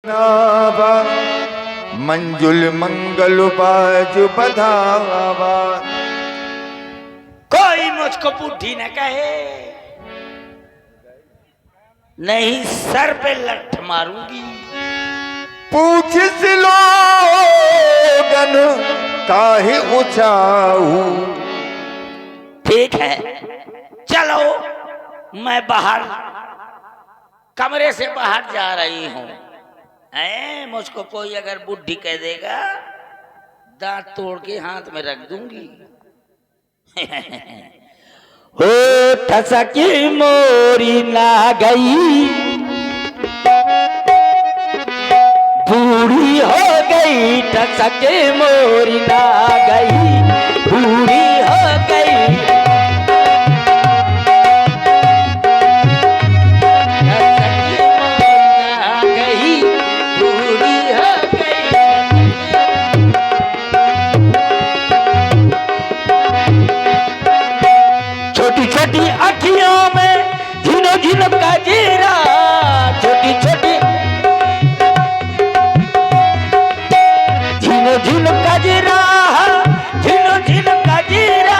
नावा मंजुल मंगल बाज बधावा। कोई मुझको बुद्धि न कहे, नहीं सर पे लठ मारूंगी। पूछ सिलोगन काहे उछाऊ। ठीक है चलो, मैं बाहर कमरे से बाहर जा रही हूँ। मुझको कोई अगर बुद्धि कह देगा दांत तोड़ के हाथ में रख दूंगी। हो ठसकी मोरी ना गई, बूढ़ी हो गई। ठसकी मोरी ना गई, बूढ़ी हो गई। छोटी अखियों में झिनो झिनो का जीरा, छोटी छोटी झिनो झिनो का जीरा, झिनो झिनो का जीरा।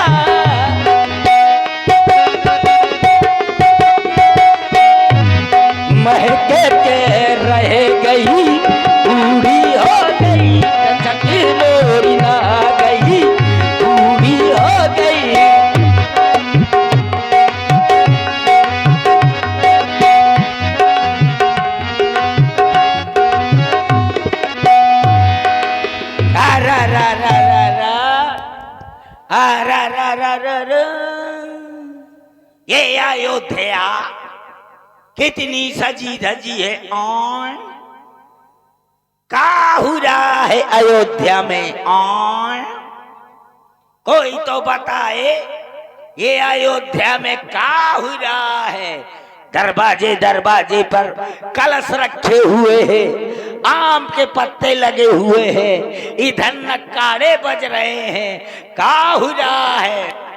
महके के रह गई, बूढ़ी हो गई। ठसकी मोरी ना गई, बूढ़ी हो गई। ये अयोध्या कितनी सजी धजी है। और का हो रहा है अयोध्या में? और कोई तो बताए ये अयोध्या में का हो रहा है? दरवाजे दरवाजे पर कलश रखे हुए हैं, आम के पत्ते लगे हुए हैं, इधर नक्कारे बज रहे हैं। का हो रहा है?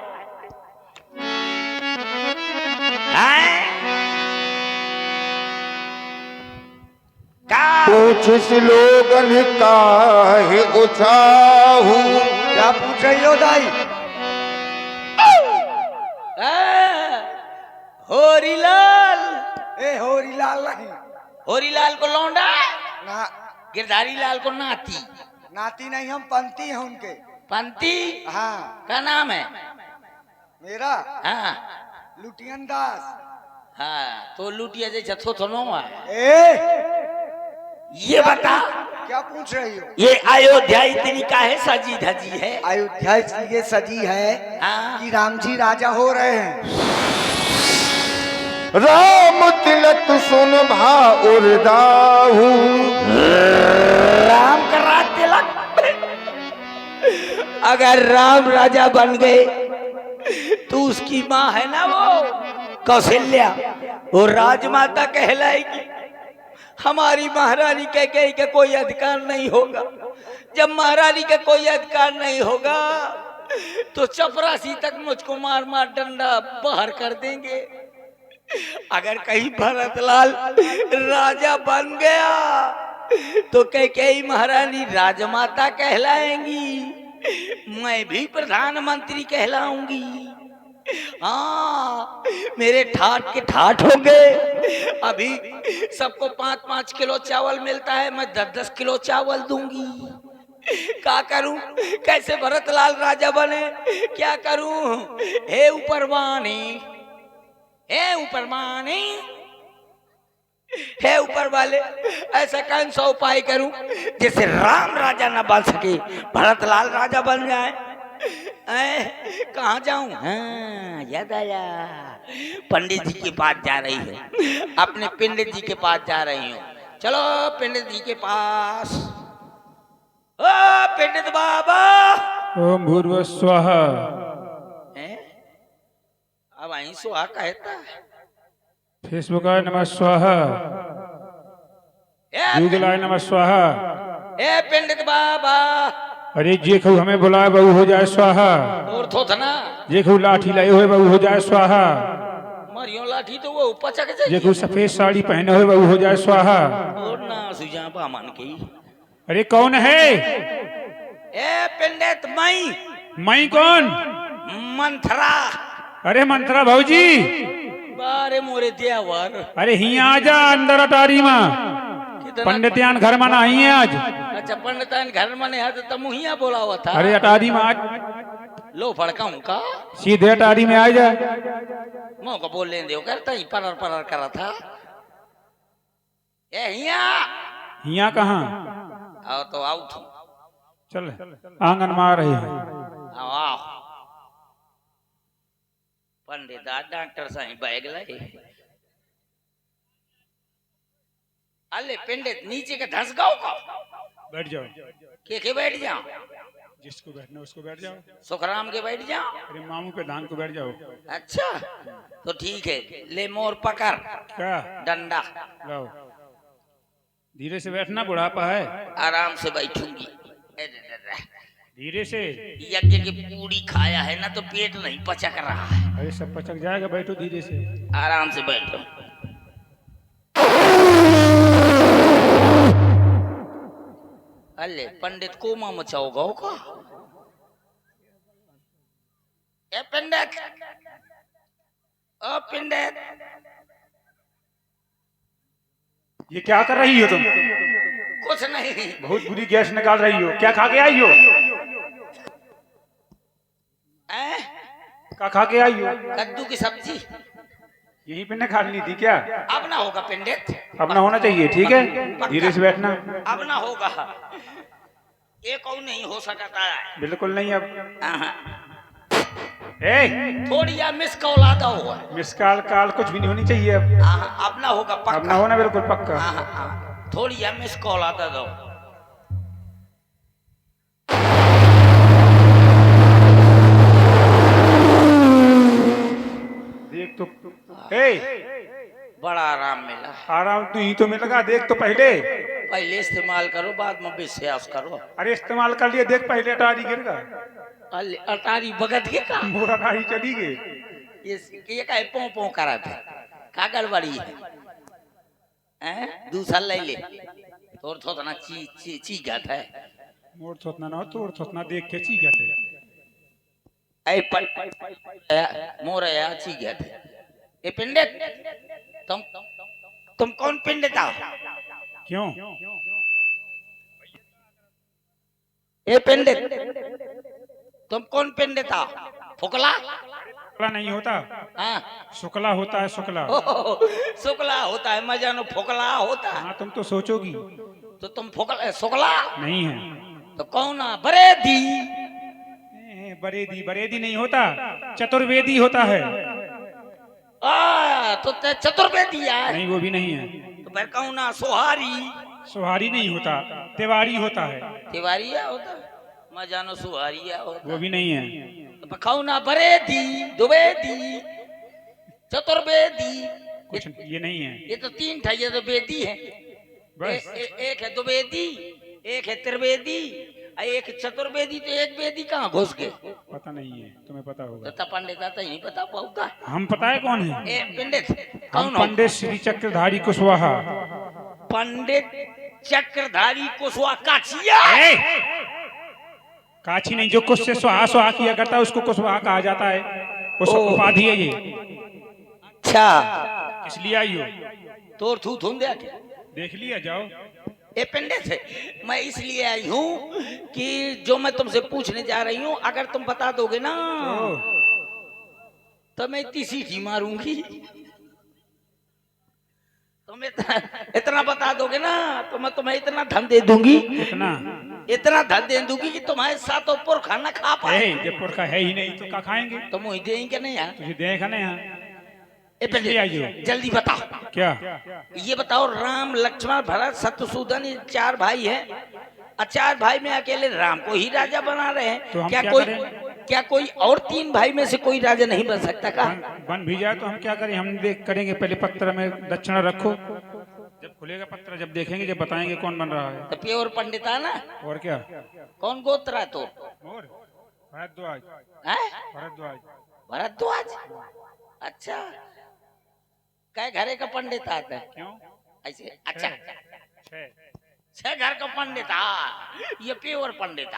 पूछ सिलोगन काहे उछाऊ। क्या पूछ रही हो दाई? होरीलाल। होरीलाल नहीं, होरीलाल को लौंडा, ना गिरधारी लाल को नाती। नाती नहीं, हम पंती हैं उनके। पंती? हाँ। का नाम है मेरा हाँ लुटियन दास। हाँ तो लुटिया जैसा थोथनो है। ए ये बता क्या पूछ रही हो? ये अयोध्या इतनी काहे सजी धजी है? अयोध्या इसलिए सजी है हाँ। कि राम जी राजा हो रहे हैं। राम तिलक सुन भा उर्दाहू। राम का राज तिलक। अगर राम राजा बन गए तो उसकी माँ है ना वो कौशल्या, वो राजमाता कहलाएगी। हमारी महारानी कह गई कि कोई अधिकार नहीं होगा। जब महारानी का कोई अधिकार नहीं होगा तो चपरासी तक मुझको मार मार डंडा बाहर कर देंगे। अगर कहीं भरतलाल राजा बन गया तो कई महारानी राजमाता कहलाएंगी, मैं भी प्रधानमंत्री कहलाऊंगी। हाँ मेरे ठाट के ठाट हो गए। अभी सबको 5-5 किलो चावल मिलता है, मैं 10-10 किलो चावल दूंगी। क्या करूं? कैसे भरतलाल राजा बने? क्या करूं? हे ऊपरवाणी, हे ऊपरवाणी, हे ऊपर वाले, ऐसा कौन सा उपाय करूं जिससे राम राजा न बन सके, भरतलाल राजा बन जाए? कहाँ जाऊं? हाँ याद आया, पंडित जी के पास जा रही हूँ, अपने पंडित जी के पास जा रही हूँ। चलो पंडित जी के पास। ओ पंडित बाबा। ओम भूर्भुवः स्वाहा। अब वहीं सुहा कहता है। फेसबुकाय नमः स्वाहा, गूगलाय नमः स्वाहा। ए पंडित बाबा। अरे जेखू हमें बुलाए बहू हो जाए स्वाहा, और थोथना जेखू लाठी लाए हुए बहू हो जाए स्वाहा। मारियो लाठी तो वो पचक जाए जे कोई सफेद साड़ी पहने हुए वो हो जाए स्वाहा। और ना सुजा बामन की अरे कौन है? ए पंडित मई कौन? मंथरा। अरे मंत्रा भौजी, बारे मोरे देवर अरे हिया आजा अंदर अटारी में। कितना पंडितियान घर में नहीं है आज। अच्छा पंडितान घर में है तो तुम हिया बोला हुआ था। अरे अटारी में आज लो फड़काऊं का सीधे अटारी में आ जा। मो को बोल लें दे करता ही परर परर करा था। ए हिया हिया कहाँ? आओ तो आओ तुम चल आंगन में आ रही है। आओ आओ पंडित डॉक्टर साईं बैग लाए। अले पंडित नीचे का धस गाओ का बैठ जाओ। के बैठ जाओ? जिसको बैठना उसको बैठ जाओ। सुखराम के बैठ जाओ। अरे मामू पे धान को बैठ जाओ। अच्छा तो ठीक है ले मोर पकड़ क्या? डंडा लाओ। धीरे से बैठना, बुढ़ापा है। आराम से बैठूंगी। धीरे से। यज्ञ की पूरी खाया है ना तो पेट नहीं पचक रहा है। अरे सब पचक जाएगा, बैठो धीरे से। आराम से बैठो। अले पंडित कोमा मचाओगा का? ए पंडित, ओ पंडित, ये क्या कर रही हो तुम? कुछ नहीं। बहुत बुरी गैस निकाल रही हो। क्या खा के आई हो? ए? क्या खा के आई हो? कद्दू की सब्जी। यहीं पे न खा ली थी क्या? अब ना होगा पंडित। अब ना होना चाहिए, ठीक है? धीरे से बैठना। अब ना होगा। एक और नहीं हो सकता है। बिल्कुल नहीं। अब थोड़ी या मिस कॉल आता हुआ। मिस काल काल कुछ भी नहीं होनी चाहिए अब। अब ना होगा पक्का। अब ना होना बिल्कुल पक्का। थोड़ी या मिस कॉल आता दो। देख तो बड़ा आराम मिला। आराम तो ही तो मिलेगा। देख तो पहले इस्तेमाल करो बाद में विश्वास करो। अरे इस्तेमाल कर लिए, देख पहले अटारी गिरगा। अटारी बगत के का मोरा अटारी चली गई। ये का पो पो करा था का गड़बड़ी है? दूसरा ले ले और थोड़ा ची गात है। मोर थोतना ना तोड़ थोतना देख के ची गए। ऐ मोर या ची गया थे। ए पंडित तुम कौन पंडित हो? क्यों? ए पंडित तुम कौन पंडित हो? फुकला? शुक्ला नहीं होता। हाँ शुक्ला होता है। शुक्ला शुक्ला होता है, मजा नो फुकला होता है। हाँ तुम तो सोचोगी। तो तुम फुकला शुक्ला नहीं है। तो कौन? बरेदी? बरेदी बरेदी नहीं होता, चतुर्वेदी होता है। तो चतुर्वेदी है। नहीं वो भी नहीं है। तो फिर कौन? सुहारी? सुहारी नहीं होता, तिवारी होता है। तिवारिया होता? मजा नो सुहारिया होता। वो भी नहीं है। तो कौन? बरेदी, द्विवेदी, चतुर्वेदी? कुछ ये नहीं है। ये तो तीन था। ये तो वेदी है। बस एक है द्विवेदी, एक है त्रिवेदी, एक चतुर्वेदी। तो एक वेदी कहाँ घुस गए? पता नहीं है, तुम्हें पता होगा। तो पंडित आता ही नहीं पता पाऊंगा। हम पता है कौन है? ए पंडित हम कौन हो? पंडित श्री चक्रधारी कुशवाहा। पंडित चक्रधारी कुशवाहा काचिया? काची नहीं, जो कुछ से सुहा सुहा किया करता है उसको कुशवाहा कहा जाता है। उस उपाधि है ये। अच्छा इसलिए आई हो। तोर थू थूम दे के देख लिया, जाओ। ए पंडित मैं इसलिए आई हूँ कि जो मैं तुमसे पूछने जा रही हूँ अगर तुम बता दोगे ना तो मैं इतनी सीटी मारूंगी। तुम इतना बता दोगे ना तो मैं तुम्हें इतना धन दे दूंगी। इतना धन दे दूंगी कि तुम्हारे साथ ऊपर खाना खा पाए। जब पुरखा है ही नहीं तो क्या खाएंगे? तो मुझे देंगे नहीं यार। तुझे देखा नहीं यहाँ। जल्दी बताओ। क्या? ये बताओ राम लक्ष्मण भरत शत्रुघ्न ये चार भाई हैं। चार भाई में अकेले राम को ही राजा बना रहे हैं। तो हम क्या कोई और तीन भाई में से कोई राजा नहीं बन सकता का? बन भी जाए तो हम क्या करें? हम देख करेंगे। पहले पत्र में दक्षिणा रखो, जब खुलेगा पत्र जब देखेंगे जब बताएंगे कौन बन रहा है। तो प्योर पंडित है ना? और क्या? कौन गोत्र है तो? भरद्वाज। भरद्वाज। भरद्वाज। भरद्वाज? अच्छा कै घरे का पंडित आता है क्यों? ऐसे? अच्छा छह। छह घर का पंडित ये प्योर पंडित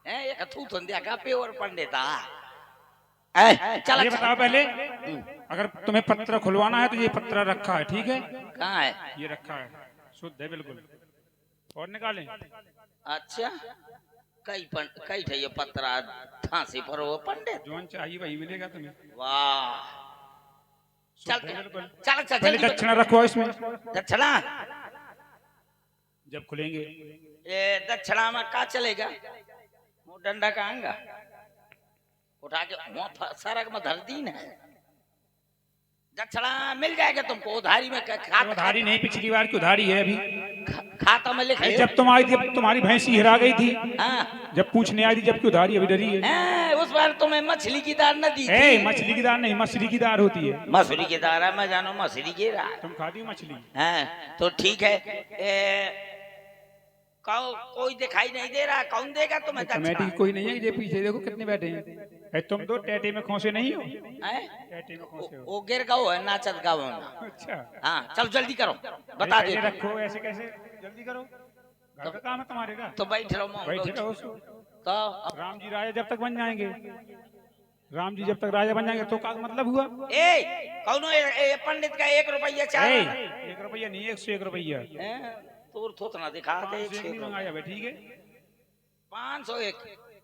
है ये कथू संध्या का प्योर पंडित चल ये बताओ पहले, अगर तुम्हें पत्र खुलवाना है तो ये पत्र रखा है, ठीक है? कहाँ है? ये रखा है, शुद्ध है बिल्कुल। और निकालें? अच्छा कई थे ये पत्रा धांसे पर वो पंडित जोन चाहिए वही मिलेगा तुम्हें। वाह चल शुद्ध है बिल्कुल। चल चल पहले जल्दी दक्षिणा रखो इसमें, दक्षिणा जब खुलेंगे। ये दक्षिणा में का चलेगा? वो डंडा का आंगा उठा के मुंह सड़क में धर दी ना, दक्षिणा मिल जाएगा तुमको उधारी में। उधारी नहीं, पिछली बार की उधारी है अभी। खाता में लिख जब तुम आई थी, तुम्हारी भैंसी हिरा गई थी, हाँ जब पूछने आई थी, जबकि उधारी अभी डरी है। उस बार तुम्हें मछली की दार न दी थी। मछली की दार नहीं, मछली की दार होती है। मछली की दार है, मैं जानो मछली की दार। तुम खाती हो मछली? हाँ तो ठीक है। कोई दिखाई नहीं दे रहा, कौन देगा तुम्हें? कमेटी कोई नहीं है कि ये पीछे देखो कितने बैठे हैं। तुम तो टेटे में खोसे नहीं हो? टेटे में खोसे हो? वो गिर गाँव है, नाचत गाँव है। अच्छा हाँ चल जल्दी करो, बता दे। रखो ऐसे कैसे, जल्दी करो, घर का काम है तुम्हारे का। तो बैठ रहो, बैठे रहो। तो राम जी राजा जब तक बन जाएंगे, राम जी जब तक राजा बन जाएंगे तो क्या मतलब हुआ? कौन पंडित का 1 रुपया चार? 1 रुपया नहीं, 101 रुपया। तूर थोतना दिखा दे। मंगाया भाई, ठीक है 501।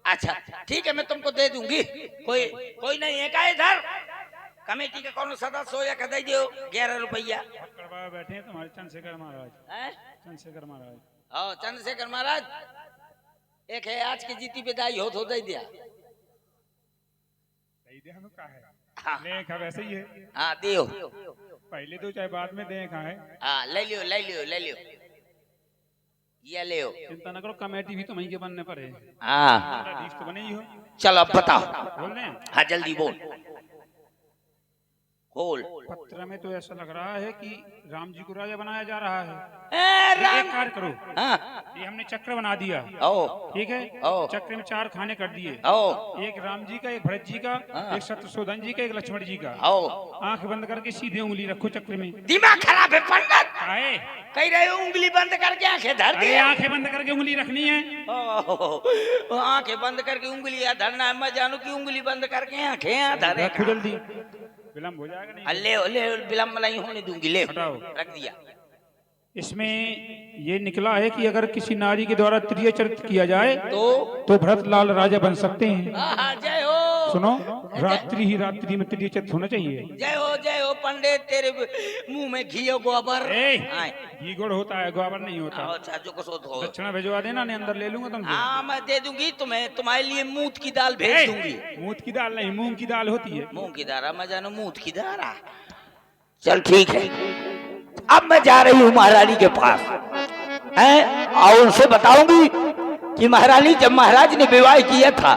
अच्छा ठीक है, मैं तुमको दे दूंगी। कोई नहीं है का इधर कमेटी का कौन सदस्य हो या कदई दो 11 रुपया। बैठे हैं तुम्हारे चंद्रशेखर महाराज। चंद्रशेखर महाराज, चंद्रशेखर महाराज एक है आज की जीती विदाई हो तो दे दिया। हाँ देखा वैसे ही है। हाँ दियो, पहले तो चाहे बाद में देखा है। हाँ ले लियो ले लियो ले लियो, ये ले लो। चिंता न करो, कमेटी भी तुम्हीं के बनने पर है। हाँ तो बने ही हो। चलो अब बताओ। बोल रहे हैं? हाँ जल्दी बोल। पत्र में तो ऐसा लग रहा है कि राम जी को राजा बनाया जा रहा है। राम एक कार्य करो, ये हमने चक्र बना दिया, ठीक है? चक्र में 4 खाने कर दिए, एक राम जी का, एक भरत जी का, एक शत्रुघ्न जी का, एक लक्ष्मण जी का। आंख बंद करके सीधे उंगली रखो चक्र में। दिमाग खराब है पंडित? आए कह रहे हो उंगली बंद करके आंखें धर दी? आंखें बंद करके उंगली रखनी है। आंखें बंद करके उंगली धरना है, मैं जानू की उंगली बंद करके आंखें धरे। रखो जल्दी, विलम्ब हो जाएगा नहीं। ले विलम्ब नहीं होने दूंगी, ले रख दिया। इसमें ये निकला है कि अगर किसी नारी के द्वारा तृतीय चरित्र किया जाए तो भरत लाल राजा बन सकते हैं। जय हो। सुनो, रात्रि ही रात्रि में तृतीय चरित्र होना चाहिए। जय हो पंडित, तेरे मुंह में घी और गोबर। घी गुड़ होता है, गोबर नहीं होता। अच्छा जो कुछ हो। दक्षिणा भिजवा देना, नहीं अंदर ले लूंगा तुमसे। हाँ मैं दे दूंगी तुम्हें, तुम्हारे लिए मूंग की दाल भेज दूंगी। मूंग की दाल नहीं, मूंग की दाल होती है। मूंग की दाल, मैं जानू मूंग की दाल। चल ठीक है, अब मैं जा रही हूँ महारानी के पास हैं, और उनसे बताऊंगी कि महारानी जब महाराज ने विवाह किया था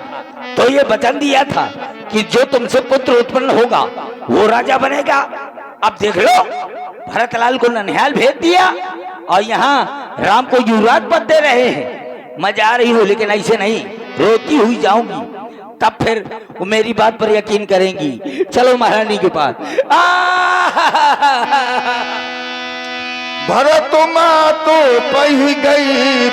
तो ये वचन दिया था कि जो तुमसे पुत्र उत्पन्न होगा वो राजा बनेगा। अब देख लो, भरतलाल को ननिहाल भेज दिया और यहाँ राम को युवराज पद दे रहे हैं। मैं जा रही हूँ लेकिन ऐसे नहीं, रोती हुई जाऊंगी, तब फिर वो मेरी बात पर यकीन करेंगी। चलो महारानी के पास। भरत माँ तो पही गई